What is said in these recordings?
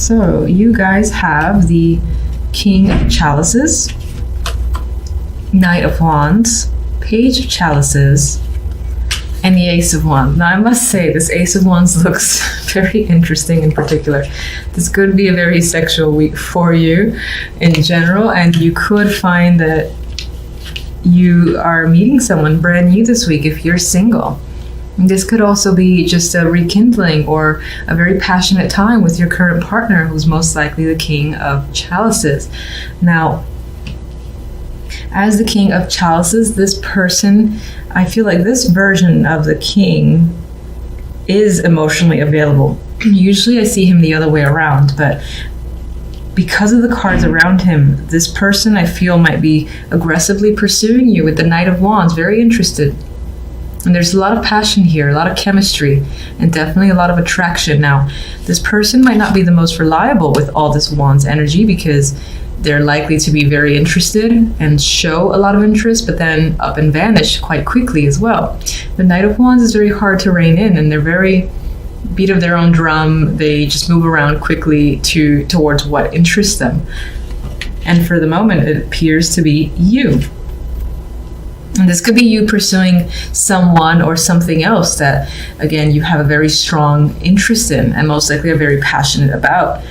So you guys have the King of Chalices, Knight of Wands, Page of Chalices, and the Ace of Wands. Now I must say this Ace of Wands looks very interesting in particular. This could be a very sexual week for you in general, and you could find that you are meeting someone brand new this week if you're single. This could also be just a rekindling or a very passionate time with your current partner, who's most likely the King of Chalices. Now, as the King of Chalices, this person, I feel like this version of the king is emotionally available. Usually I see him the other way around, but because of the cards around him, this person I feel might be aggressively pursuing you with the Knight of Wands, very interested. And there's a lot of passion here, a lot of chemistry, and definitely a lot of attraction. Now, this person might not be the most reliable with all this Wands energy because they're likely to be very interested and show a lot of interest, but then up and vanish quite quickly as well. The Knight of Wands is very hard to rein in, and they're very beat of their own drum. They just move around quickly towards what interests them. And for the moment, it appears to be you. And this could be you pursuing someone or something else that, again, you have a very strong interest in and most likely are very passionate about.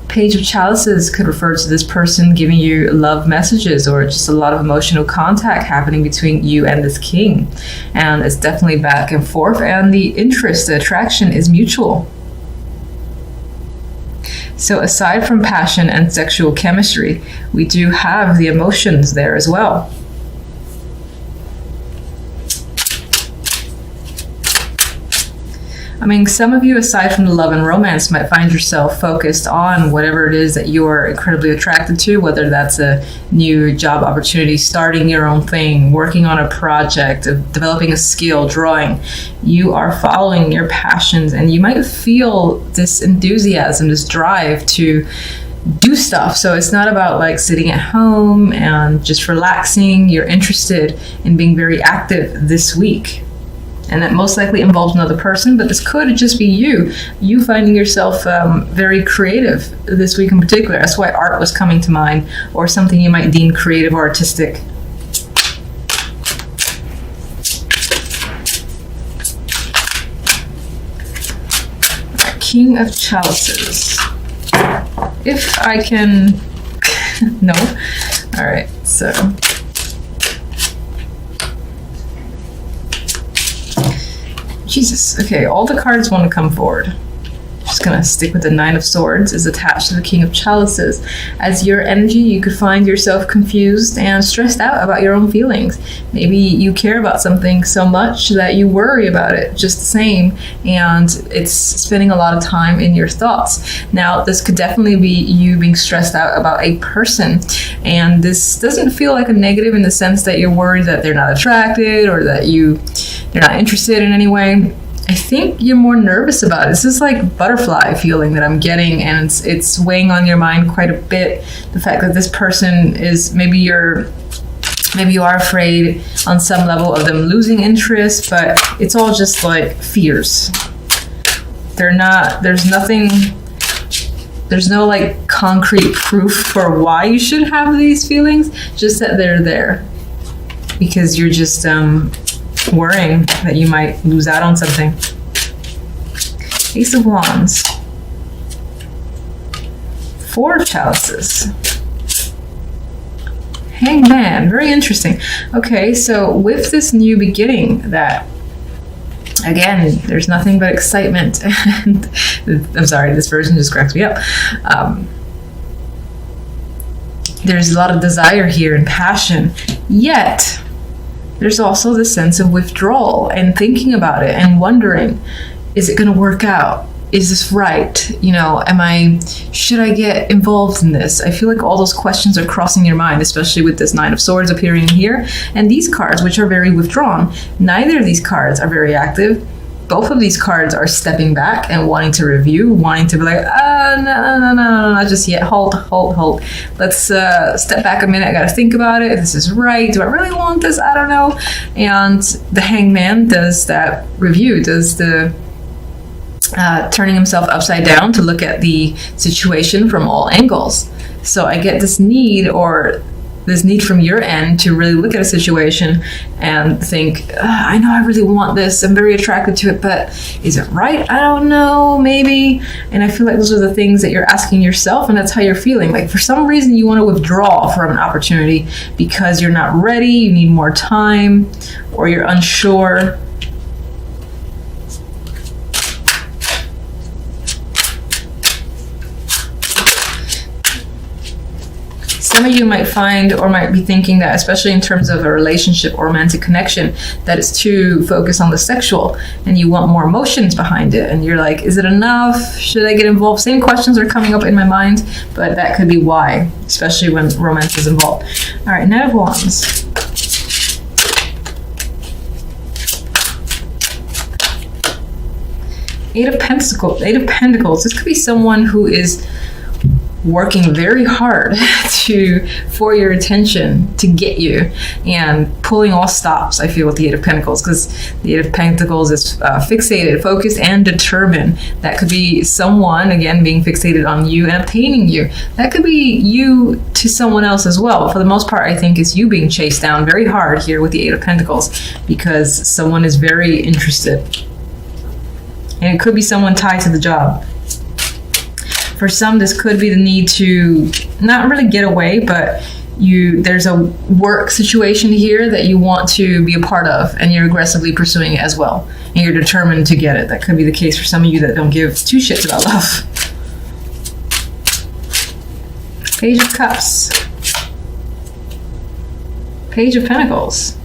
Page of Chalices could refer to this person giving you love messages or just a lot of emotional contact happening between you and this king. And it's definitely back and forth, and the interest, the attraction is mutual. So aside from passion and sexual chemistry, we do have the emotions there as well. I mean, some of you, aside from the love and romance, might find yourself focused on whatever it is that you are incredibly attracted to, whether that's a new job opportunity, starting your own thing, working on a project, developing a skill, drawing. You are following your passions, and you might feel this enthusiasm, this drive to do stuff. So it's not about like sitting at home and just relaxing. You're interested in being very active this week. And that most likely involves another person, but this could just be you finding yourself very creative this week in particular. That's why art was coming to mind, or something you might deem creative or artistic. King of Chalices. If I can... No? Alright, so... Jesus. Okay, all the cards want to come forward. Just gonna stick with the Nine of Swords is attached to the King of Chalices. As your energy, you could find yourself confused and stressed out about your own feelings. Maybe you care about something so much that you worry about it just the same, and it's spending a lot of time in your thoughts. Now, this could definitely be you being stressed out about a person, and this doesn't feel like a negative in the sense that you're worried that they're not attracted or that they're not interested in any way. I think you're more nervous about it. This is like butterfly feeling that I'm getting, and it's weighing on your mind quite a bit. The fact that this person is, maybe you are afraid on some level of them losing interest, but it's all just like fears. There's no like concrete proof for why you should have these feelings, just that they're there. Because you're just worrying that you might lose out on something. Ace of Wands. Four of Chalices. Hangman. Very interesting. Okay, so with this new beginning that, again, there's nothing but excitement. And I'm sorry, this version just cracks me up. There's a lot of desire here and passion, yet there's also this sense of withdrawal and thinking about it and wondering, is it going to work out? Is this right? You know, should I get involved in this? I feel like all those questions are crossing your mind, especially with this Nine of Swords appearing here. And these cards, which are very withdrawn, neither of these cards are very active. Both of these cards are stepping back and wanting to review, wanting to be like, no, not just yet. Hold. Let's step back a minute. I got to think about it. If this is right. Do I really want this? I don't know. And the Hangman does that review, does the turning himself upside down to look at the situation from all angles. So I get this need from your end to really look at a situation and think, I know I really want this, I'm very attracted to it, but is it right? I don't know, maybe. And I feel like those are the things that you're asking yourself, and that's how you're feeling. Like for some reason you want to withdraw from an opportunity because you're not ready, you need more time, or you're unsure. Some of you might find or might be thinking that, especially in terms of a relationship or romantic connection, that it's too focused on the sexual and you want more emotions behind it. And you're like, is it enough? Should I get involved? Same questions are coming up in my mind, but that could be why, especially when romance is involved. All right, Knight of Wands. Eight of Pentacles. This could be someone who is working very hard for your attention, to get you, and pulling all stops, I feel, with the Eight of Pentacles, because the Eight of Pentacles is fixated, focused, and determined. That could be someone, again, being fixated on you and obtaining you. That could be you to someone else as well. But for the most part, I think it's you being chased down very hard here with the Eight of Pentacles, because someone is very interested. And it could be someone tied to the job. For some, this could be the need to not really get away, but there's a work situation here that you want to be a part of, and you're aggressively pursuing it as well. And you're determined to get it. That could be the case for some of you that don't give two shits about love. Page of Cups. Page of Pentacles.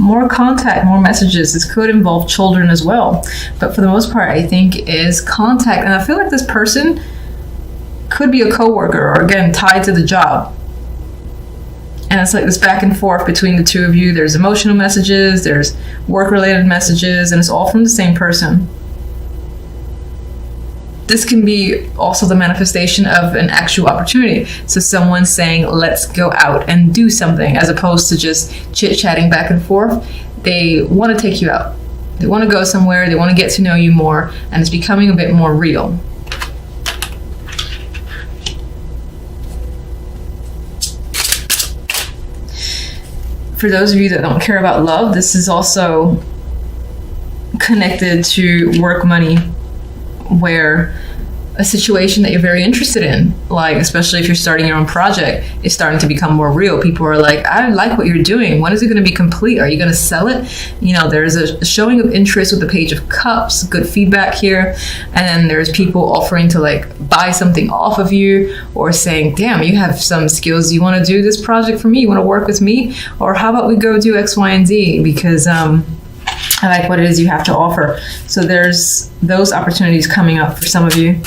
More contact, more messages. This could involve children as well. But for the most part, I think is contact. And I feel like this person could be a coworker, or again, tied to the job. And it's like this back and forth between the two of you. There's emotional messages, there's work-related messages, and it's all from the same person. This can be also the manifestation of an actual opportunity. So someone saying, let's go out and do something, as opposed to just chit-chatting back and forth. They want to take you out. They want to go somewhere. They want to get to know you more. And it's becoming a bit more real. For those of you that don't care about love, this is also connected to work, money, where a situation that you're very interested in, like especially if you're starting your own project, is starting to become more real. People are like, I like what you're doing. When is it going to be complete? Are you going to sell it? You know, there's a showing of interest with the Page of Cups, good feedback here. And then there's people offering to like buy something off of you, or saying, damn, you have some skills. You want to do this project for me? You want to work with me? Or how about we go do X, Y, and Z? Because I like what it is you have to offer. So there's those opportunities coming up for some of you.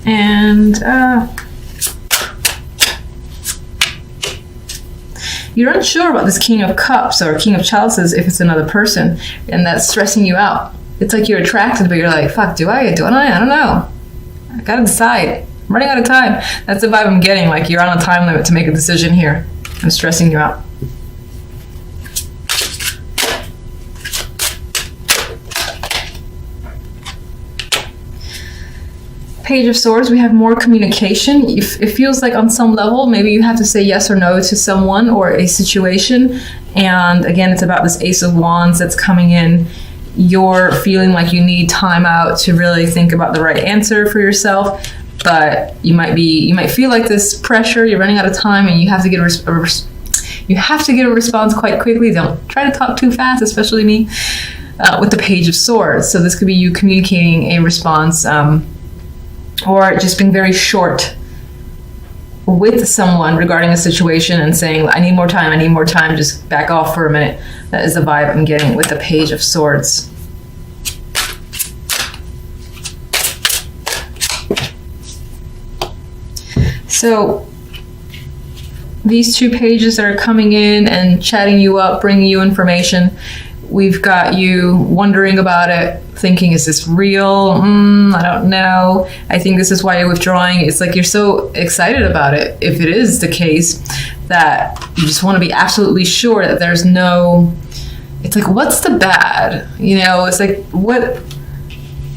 And you're unsure about this King of Cups or King of Chalices if it's another person, and that's stressing you out. It's like you're attracted, but you're like, fuck, do I? Don't I? I don't know. I gotta decide. I'm running out of time. That's the vibe I'm getting, like you're on a time limit to make a decision here. I'm stressing you out. Page of Swords, we have more communication. It feels like on some level, maybe you have to say yes or no to someone or a situation. And again, it's about this Ace of Wands that's coming in. You're feeling like you need time out to really think about the right answer for yourself. But you might feel like this pressure, you're running out of time, and you have to get a response quite quickly. Don't try to talk too fast, especially me, with the Page of Swords. So this could be you communicating a response, or just being very short with someone regarding a situation and saying, I need more time, just back off for a minute. That is the vibe I'm getting with the Page of Swords. So these two pages that are coming in and chatting you up, bringing you information, we've got you wondering about it, thinking, is this real? I don't know. I think this is why you're withdrawing. It's like you're so excited about it, if it is the case, that you just want to be absolutely sure that there's no it's like, what's the bad? You know, it's like, what?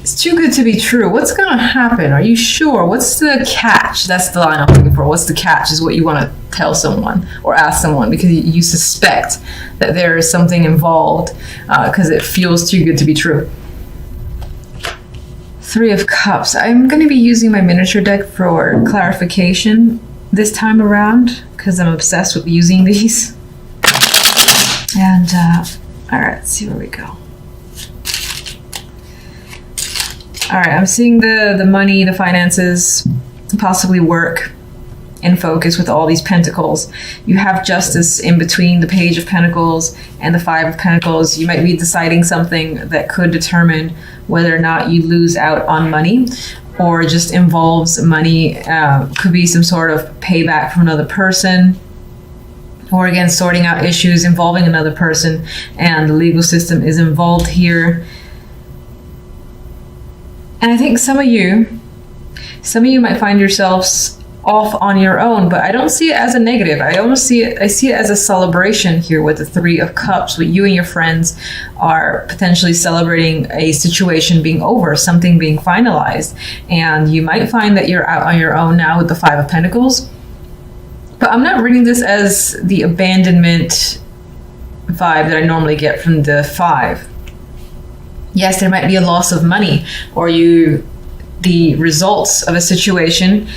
It's too good to be true. What's going to happen? Are you sure? What's the catch? That's the line I'm looking for. What's the catch is what you want to tell someone or ask someone, because you suspect that there is something involved because it feels too good to be true. 3 of Cups. I'm going to be using my miniature deck for clarification this time around because I'm obsessed with using these. And all right, let's see where we go. All right, I'm seeing the money, the finances, possibly work in focus with all these pentacles. You have Justice in between the Page of Pentacles and the 5 of Pentacles. You might be deciding something that could determine whether or not you lose out on money, or just involves money. Could be some sort of payback from another person, or again, sorting out issues involving another person, and the legal system is involved here. And I think some of you might find yourselves off on your own, but I don't see it as a negative. I see it as a celebration here with the 3 of Cups, where you and your friends are potentially celebrating a situation being over, something being finalized. And you might find that you're out on your own now with the 5 of Pentacles. But I'm not reading this as the abandonment vibe that I normally get from the 5. Yes, there might be a loss of money, or the results of a situation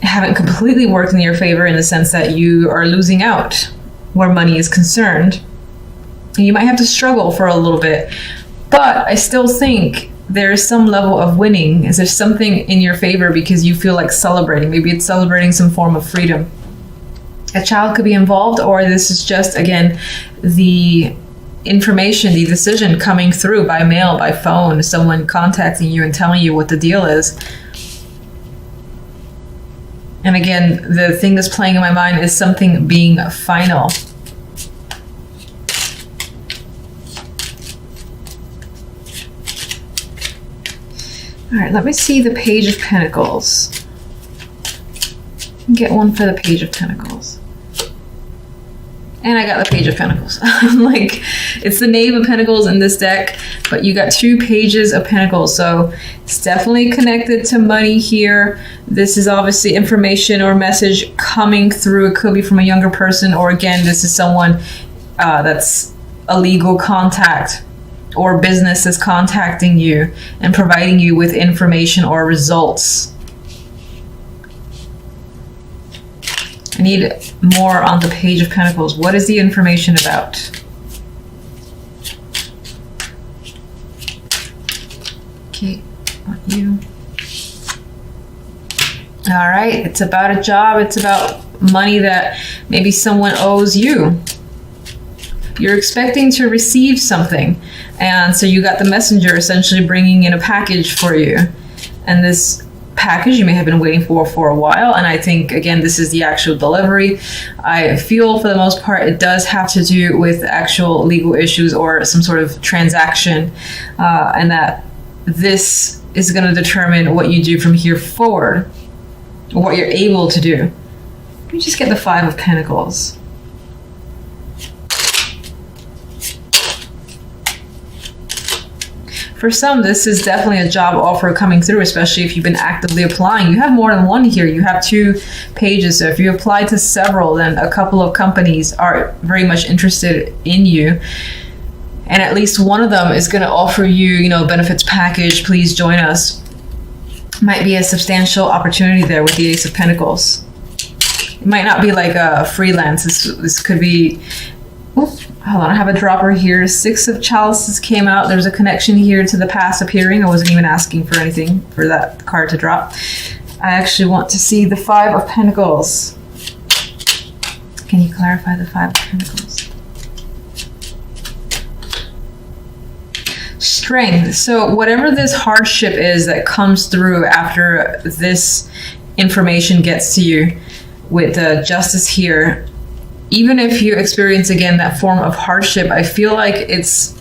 haven't completely worked in your favor in the sense that you are losing out where money is concerned. And you might have to struggle for a little bit, but I still think there is some level of winning. Is there something in your favor because you feel like celebrating? Maybe it's celebrating some form of freedom. A child could be involved, or this is just, again, the information, the decision coming through by mail, by phone, someone contacting you and telling you what the deal is. And again, the thing that's playing in my mind is something being final. All right, let me see the Page of Pentacles. Get one for the Page of Pentacles. And I got the Page of Pentacles. I'm like, it's the Knave of Pentacles in this deck, but you got 2 Pages of Pentacles. So it's definitely connected to money here. This is obviously information or message coming through. It could be from a younger person, or again, this is someone that's a legal contact, or business is contacting you and providing you with information or results. I need more on the Page of Pentacles. What is the information about? Okay, not you. All right, it's about a job. It's about money that maybe someone owes you. You're expecting to receive something, and so you got the messenger essentially bringing in a package for you. And this package you may have been waiting for a while, and I think, again, this is the actual delivery. I feel for the most part it does have to do with actual legal issues or some sort of transaction, and that this is going to determine what you do from here forward, or what you're able to do. Let me just get the 5 of Pentacles. For some, this is definitely a job offer coming through, especially if you've been actively applying. You have more than one here. You have 2 pages. So if you apply to several, then a couple of companies are very much interested in you. And at least one of them is going to offer you, benefits package. Please join us. Might be a substantial opportunity there with the Ace of Pentacles. It might not be like a freelance. This could be... Hold on, I have a dropper here. 6 of Chalices came out. There's a connection here to the past appearing. I wasn't even asking for anything for that card to drop. I actually want to see the 5 of Pentacles. Can you clarify the 5 of Pentacles? Strength. So whatever this hardship is that comes through after this information gets to you with the Justice here, even if you experience, again, that form of hardship, I feel like there's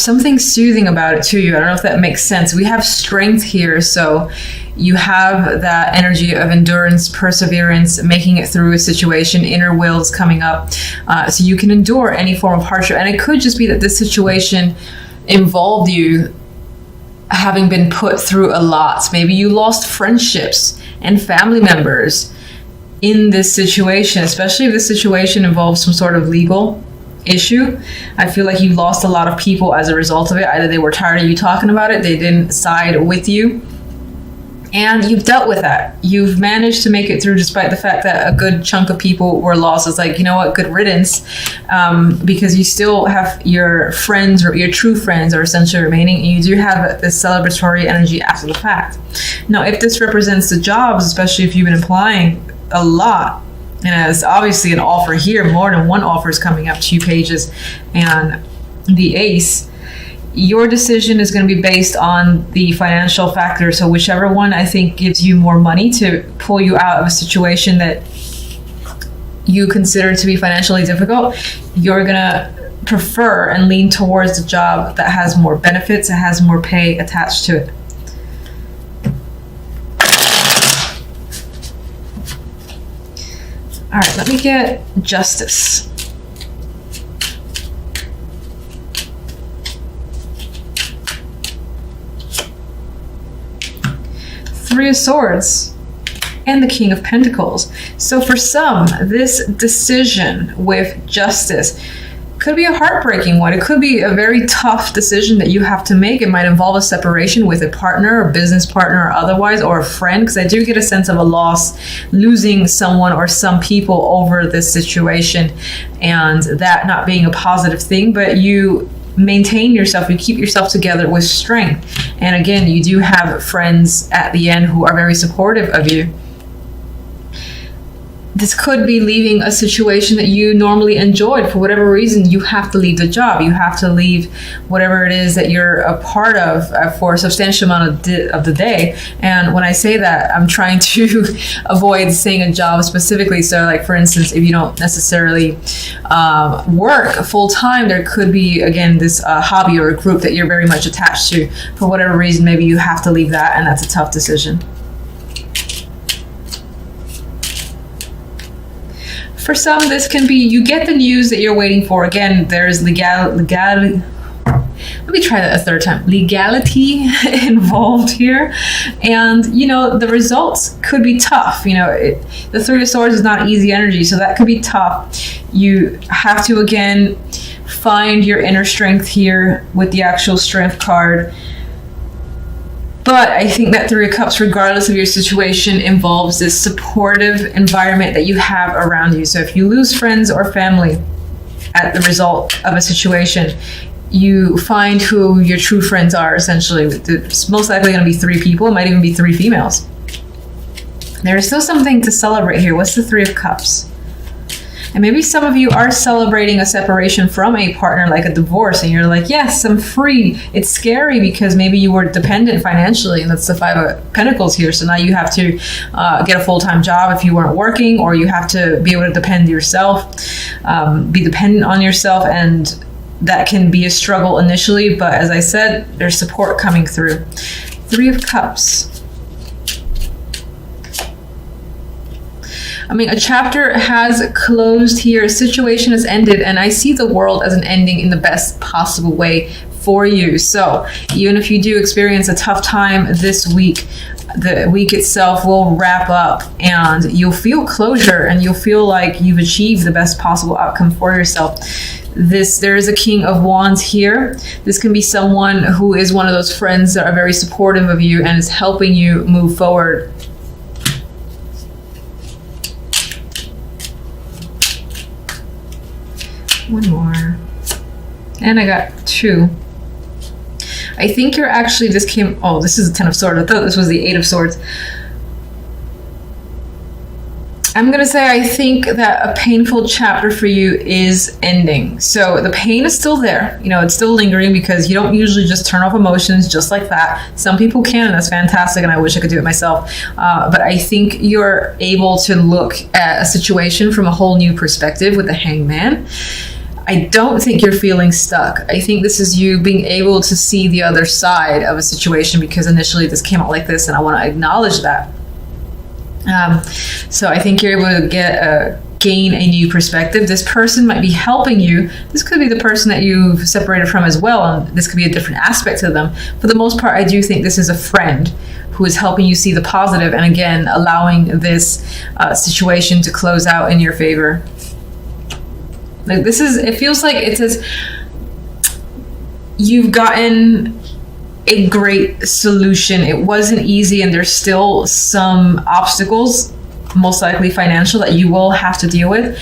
something soothing about it to you. I don't know if that makes sense. We have strength here, so You have that energy of endurance, perseverance, making it through a situation, inner will is coming up. So you can endure any form of hardship. And it could just be that this situation involved you having been put through a lot. Maybe you lost friendships and family members in this situation, especially if the situation involves some sort of legal issue. I feel like you lost a lot of people as a result of it. Either they were tired of you talking about it, they didn't side with you, and you've dealt with that. You've managed to make it through despite the fact that a good chunk of people were lost. It's like, you know what, good riddance, because you still have your friends, or your true friends are essentially remaining, and you do have this celebratory energy after the fact. Now, if this represents the jobs, especially if you've been applying a lot, and as obviously an offer here, more than one offer is coming up, 2 pages and the ace, your decision is going to be based on the financial factor. So whichever one I think gives you more money to pull you out of a situation that you consider to be financially difficult, you're going to prefer and lean towards the job that has more benefits, that has more pay attached to it. All right, let me get justice. Three of Swords and the King of Pentacles. So for some, this decision with justice could be a heartbreaking one. It could be a very tough decision that you have to make. It might involve a separation with a partner, a business partner, or otherwise, or a friend, because I do get a sense of a loss, losing someone or some people over this situation, and that not being a positive thing. But you maintain yourself, you keep yourself together with strength. And again, you do have friends at the end who are very supportive of you. This could be leaving a situation that you normally enjoyed. For whatever reason, you have to leave the job. You have to leave whatever it is that you're a part of for a substantial amount of the day. And when I say that, I'm trying to avoid saying a job specifically. So like, for instance, if you don't necessarily work full time, there could be, again, this hobby or a group that you're very much attached to. For whatever reason, maybe you have to leave that, and that's a tough decision. For some, this can be, you get the news that you're waiting for. Again, there's legality. Let me try that a third time. Legality involved here. And, you know, the results could be tough. You know, the Three of Swords is not easy energy, so that could be tough. You have to, again, find your inner strength here with the actual Strength card. But I think that Three of Cups, regardless of your situation, involves this supportive environment that you have around you. So if you lose friends or family at the result of a situation, you find who your true friends are, essentially. It's most likely going to be 3 people. It might even be 3 females. There's still something to celebrate here. What's the Three of Cups? And maybe some of you are celebrating a separation from a partner, like a divorce, and you're like, yes, I'm free. It's scary because maybe you were dependent financially, and that's the Five of Pentacles here. So now you have to get a full-time job if you weren't working, or you have to be able to depend yourself, be dependent on yourself, and that can be a struggle initially. But as I said, there's support coming through. Three of Cups. I mean, a chapter has closed here, a situation has ended, and I see the world as an ending in the best possible way for you. So even if you do experience a tough time this week, the week itself will wrap up and you'll feel closure and you'll feel like you've achieved the best possible outcome for yourself. There is a King of Wands here. This can be someone who is one of those friends that are very supportive of you and is helping you move forward. One more. And I got 2. I think you're actually, this is a 10 of Swords. I thought this was the 8 of Swords. I'm going to say I think that a painful chapter for you is ending. So the pain is still there. You know, it's still lingering because you don't usually just turn off emotions just like that. Some people can, and that's fantastic, and I wish I could do it myself. But I think you're able to look at a situation from a whole new perspective with the Hangman. I don't think you're feeling stuck. I think this is you being able to see the other side of a situation, because initially this came out like this, and I want to acknowledge that. So I think you're able to gain a new perspective. This person might be helping you. This could be the person that you've separated from as well, and this could be a different aspect to them. For the most part, I do think this is a friend who is helping you see the positive, and again, allowing this situation to close out in your favor. Like this is, it feels like it says you've gotten a great solution. It wasn't easy, and there's still some obstacles, most likely financial, that you will have to deal with.